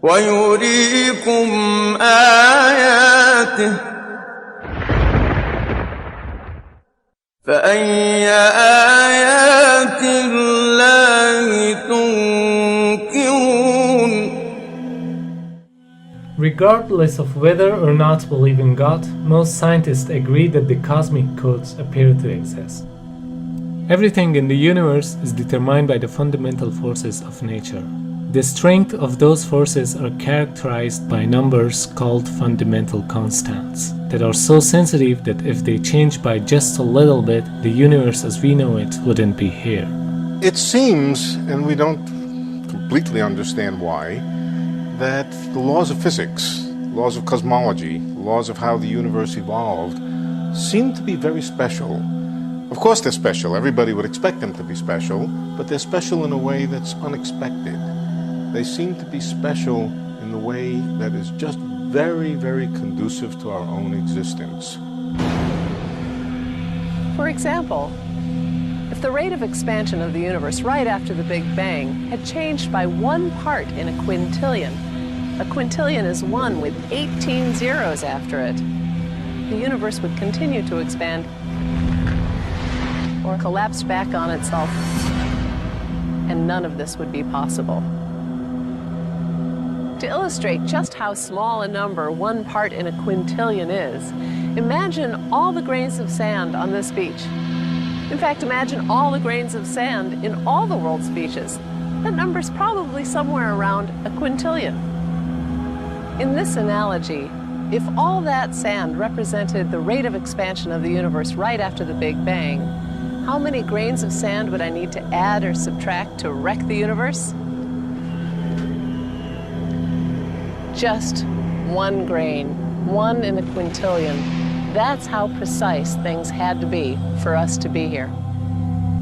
ويريكم آياته فأي آيات الله تنكرون. Regardless of whether or not believe in God, most scientists agree that the cosmic codes appear to exist. Everything in the universe is determined by the fundamental forces of nature. The strength of those forces are characterized by numbers called fundamental constants that are so sensitive that if they change by just a little bit, the universe as we know it wouldn't be here. It seems, and we don't completely understand why, that the laws of physics, laws of cosmology, laws of how the universe evolved, seem to be very special. Of course they're special. Everybody would expect them to be special, but they're special in a way that's unexpected. They seem to be special in the way that is just very, very conducive to our own existence. For example, if the rate of expansion of the universe right after the Big Bang had changed by 1 part in a quintillion is 1 with 18 zeros after it, the universe would continue to expand or collapse back on itself, and none of this would be possible. To illustrate just how small a number 1 part in a quintillion is, imagine all the grains of sand on this beach. In fact, imagine all the grains of sand in all the world's beaches. That number's probably somewhere around a quintillion. In this analogy, if all that sand represented the rate of expansion of the universe right after the Big Bang, how many grains of sand would I need to add or subtract to wreck the universe? Just 1 grain, 1 in a quintillion. That's how precise things had to be for us to be here.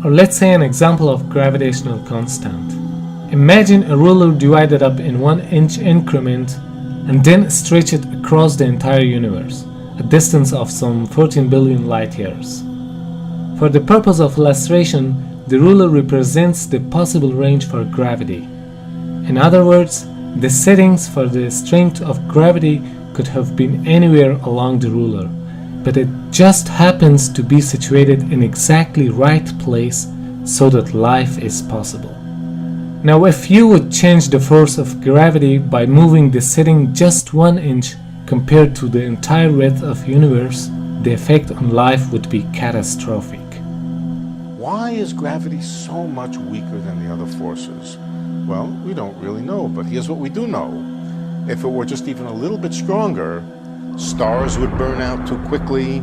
Or let's say an example of gravitational constant. Imagine a ruler divided up in 1-inch increment and then stretch it across the entire universe, a distance of some 14 billion light years. For the purpose of illustration, the ruler represents the possible range for gravity. In other words, the settings for the strength of gravity could have been anywhere along the ruler, but it just happens to be situated in exactly right place so that life is possible. Now, if you would change the force of gravity by moving the setting just 1 inch compared to the entire width of the universe, the effect on life would be catastrophic. Why is gravity so much weaker than the other forces? Well, we don't really know, but here's what we do know. If it were just even a little bit stronger, stars would burn out too quickly,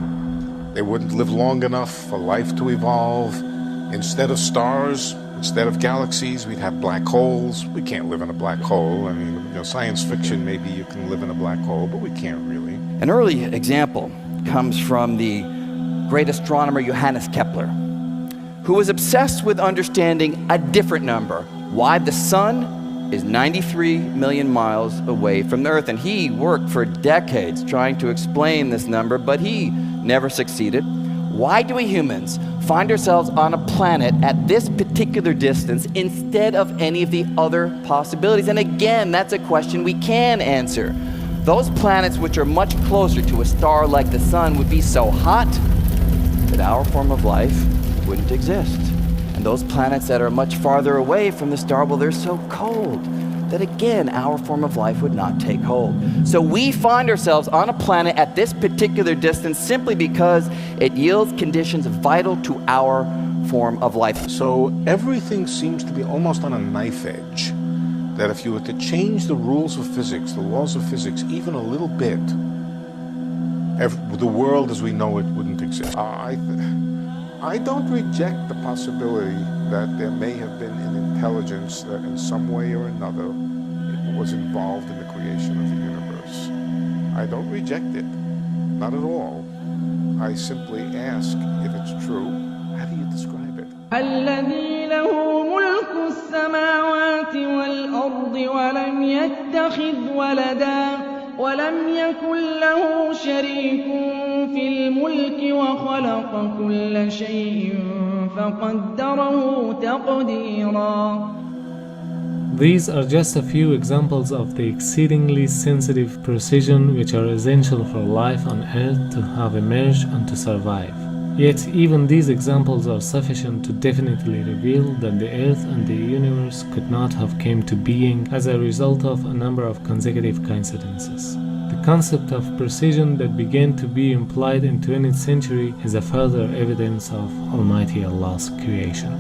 they wouldn't live long enough for life to evolve. Instead of stars, instead of galaxies, we'd have black holes. We can't live in a black hole. I mean, science fiction, maybe you can live in a black hole, but we can't really. An early example comes from the great astronomer Johannes Kepler, who was obsessed with understanding a different number, why the sun is 93 million miles away from the Earth. And he worked for decades trying to explain this number, but he never succeeded. Why do we humans find ourselves on a planet at this particular distance instead of any of the other possibilities? And again, that's a question we can answer. Those planets which are much closer to a star like the sun would be so hot that our form of life wouldn't exist. And those planets that are much farther away from the star, well, they're so cold that again, our form of life would not take hold. So we find ourselves on a planet at this particular distance simply because it yields conditions vital to our form of life. So everything seems to be almost on a knife edge, that if you were to change the rules of physics, the laws of physics, even a little bit, the world as we know it wouldn't exist. I don't reject the possibility that there may have been an intelligence that in some way or another was involved in the creation of the universe. I don't reject it, not at all. I simply ask if it's true, how do you describe it? الذي له ملك السماوات والأرض ولم يتخذ ولدا ولم يكن له شريك في الملك وخلق كل شيء فقدره تقديرا. These are just a few examples of the exceedingly sensitive precision which are essential for life on Earth to have emerged and to survive. Yet even these examples are sufficient to definitely reveal that the Earth and the universe could not have come to being as a result of a number of consecutive coincidences. The concept of precision that began to be implied in 20th century is a further evidence of Almighty Allah's creation.